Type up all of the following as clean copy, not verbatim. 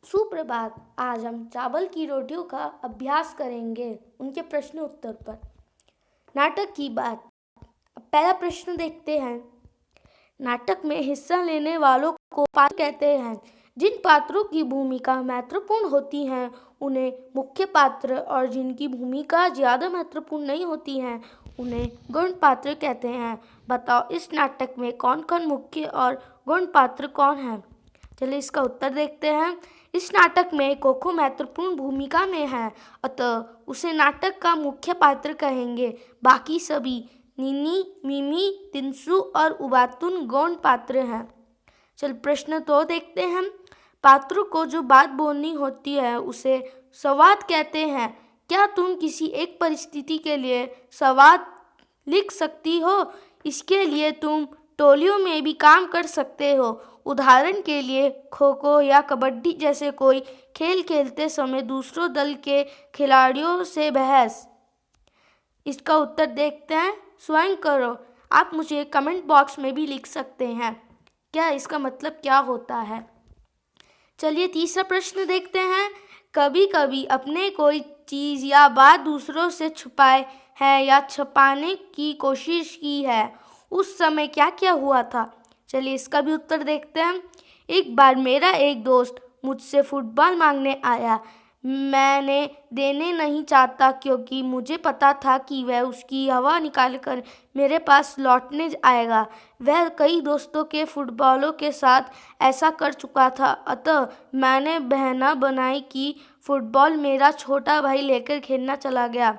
सुप्रभात। आज हम चावल की रोटियों का अभ्यास करेंगे उनके प्रश्न उत्तर पर। नाटक की बात। अब पहला प्रश्न देखते हैं। नाटक में हिस्सा लेने वालों को पात्र कहते हैं। जिन पात्रों की भूमिका महत्वपूर्ण होती है उन्हें मुख्य पात्र, और जिनकी भूमिका ज़्यादा महत्वपूर्ण नहीं होती है उन्हें गौण पात्र कहते हैं। बताओ, इस नाटक में कौन कौन मुख्य और गौण पात्र कौन है? चलिए इसका उत्तर देखते हैं। इस नाटक में कोको महत्वपूर्ण भूमिका में है, अतः उसे नाटक का मुख्य पात्र कहेंगे। बाकी सभी निनी, मिमी, तिनसु और उबातुन गौण पात्र हैं। चल प्रश्न तो देखते हैं। पात्रों को जो बात बोलनी होती है उसे संवाद कहते हैं। क्या तुम किसी एक परिस्थिति के लिए संवाद लिख सकती हो? इसके लिए तुम टोलियों में भी काम कर सकते हो। उदाहरण के लिए खो खो या कबड्डी जैसे कोई खेल खेलते समय दूसरों दल के खिलाड़ियों से बहस। इसका उत्तर देखते हैं, स्वयं करो। आप मुझे कमेंट बॉक्स में भी लिख सकते हैं क्या इसका मतलब क्या होता है। चलिए तीसरा प्रश्न देखते हैं। कभी कभी अपने कोई चीज़ या बात दूसरों से छुपाए है या छुपाने की कोशिश की है, उस समय क्या क्या हुआ था? चलिए इसका भी उत्तर देखते हैं। एक बार मेरा एक दोस्त मुझसे फुटबॉल मांगने आया। मैंने देने नहीं चाहता क्योंकि मुझे पता था कि वह उसकी हवा निकाल कर मेरे पास लौटने आएगा। वह कई दोस्तों के फुटबॉलों के साथ ऐसा कर चुका था, अतः मैंने बहाना बनाई कि फुटबॉल मेरा छोटा भाई लेकर खेलना चला गया।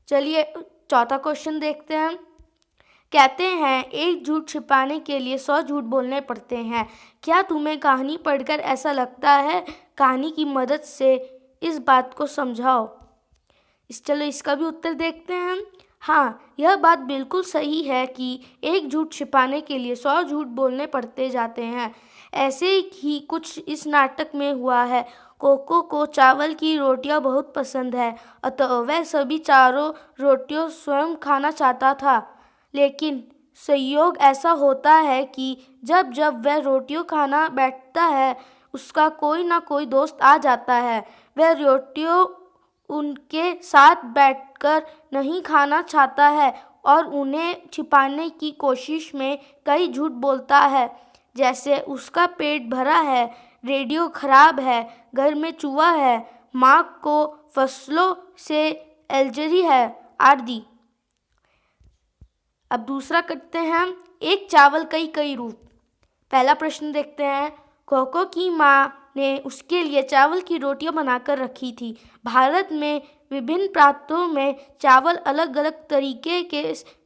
चलिए चौथा क्वेश्चन देखते हैं। कहते हैं एक झूठ छिपाने के लिए 100 झूठ बोलने पड़ते हैं। क्या तुम्हें कहानी पढ़कर ऐसा लगता है? कहानी की मदद से इस बात को समझाओ। चलो इसका भी उत्तर देखते हैं। हाँ, यह बात बिल्कुल सही है कि एक झूठ छिपाने के लिए 100 झूठ बोलने पड़ते जाते हैं। ऐसे ही कुछ इस नाटक में हुआ है। कोको को चावल की रोटियां बहुत पसंद है, अतः वह सभी चारों रोटियां स्वयं खाना चाहता था। लेकिन संयोग ऐसा होता है कि जब जब वह रोटियां खाना बैठता है उसका कोई ना कोई दोस्त आ जाता है। वह रोटियां उनके साथ बैठकर नहीं खाना चाहता है और उन्हें छिपाने की कोशिश में कई झूठ बोलता है, जैसे उसका पेट भरा है, रेडियो खराब है, घर में चूहा है, माँ को फसलों से एलर्जी है आदि। अब दूसरा करते हैं, एक चावल कई कई रूप। पहला प्रश्न देखते हैं। कोको की माँ ने उसके लिए चावल की रोटियां बनाकर रखी थी। भारत में विभिन्न प्रांतों में चावल अलग अलग तरीके के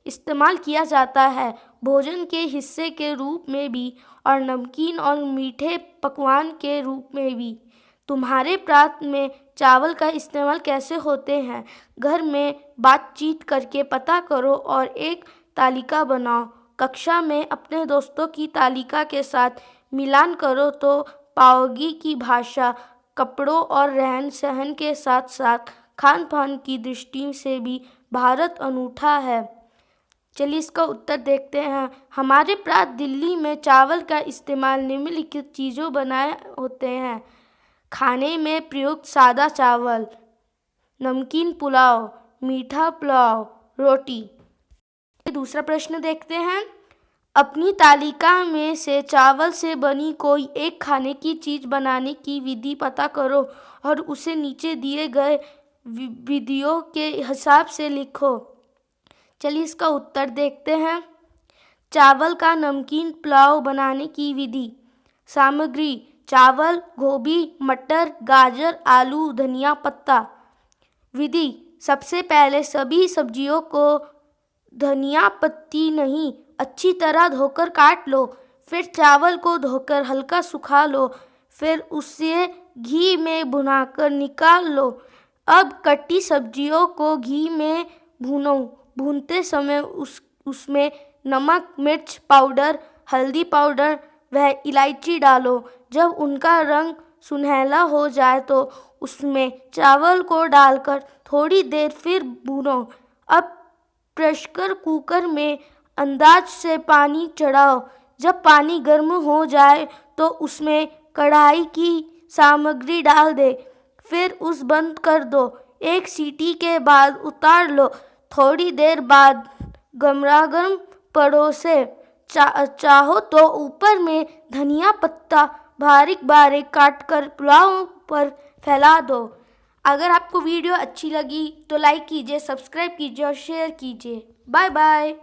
इस्तेमाल किया जाता है, भोजन के हिस्से के रूप में भी और नमकीन और मीठे पकवान के रूप में भी। तुम्हारे प्रांत में चावल का इस्तेमाल कैसे होते हैं? घर में बातचीत करके पता करो और एक तालिका बनाओ। कक्षा में अपने दोस्तों की तालिका के साथ मिलान करो तो पाओगी कि भाषा, कपड़ों और रहन सहन के साथ साथ खान पान की दृष्टि से भी भारत अनूठा है। चलिए इसका उत्तर देखते हैं। हमारे प्रांत दिल्ली में चावल का इस्तेमाल निम्नलिखित चीज़ों बनाए होते हैं। खाने में प्रयुक्त सादा चावल, नमकीन पुलाव, मीठा पुलाव, रोटी। दूसरा प्रश्न देखते हैं। अपनी तालिका में से चावल से बनी कोई एक खाने की चीज़ बनाने की विधि पता करो और उसे नीचे दिए गए विधियों के हिसाब से लिखो। चलिए इसका उत्तर देखते हैं। चावल का नमकीन पुलाव बनाने की विधि। सामग्री: चावल, गोभी, मटर, गाजर, आलू, धनिया पत्ता। विधि: सबसे पहले सभी सब्जियों को धनिया पत्ती नहीं अच्छी तरह धोकर काट लो। फिर चावल को धोकर हल्का सुखा लो। फिर उसे घी में भुनाकर निकाल लो। अब कटी सब्जियों को घी में भूनो। भूनते समय उसमें नमक, मिर्च पाउडर, हल्दी पाउडर व इलायची डालो। जब उनका रंग सुनहला हो जाए तो उसमें चावल को डालकर थोड़ी देर फिर भूनो। अब प्रेशर कुकर में अंदाज से पानी चढ़ाओ। जब पानी गर्म हो जाए तो उसमें कढ़ाई की सामग्री डाल दे, फिर उस बंद कर दो। एक सीटी के बाद उतार लो। थोड़ी देर बाद गरमागरम परोसे। चाहो तो ऊपर में धनिया पत्ता बारीक बारीक काट कर पुलाव पर फैला दो। अगर आपको वीडियो अच्छी लगी तो लाइक कीजिए, सब्सक्राइब कीजिए और शेयर कीजिए। Bye bye.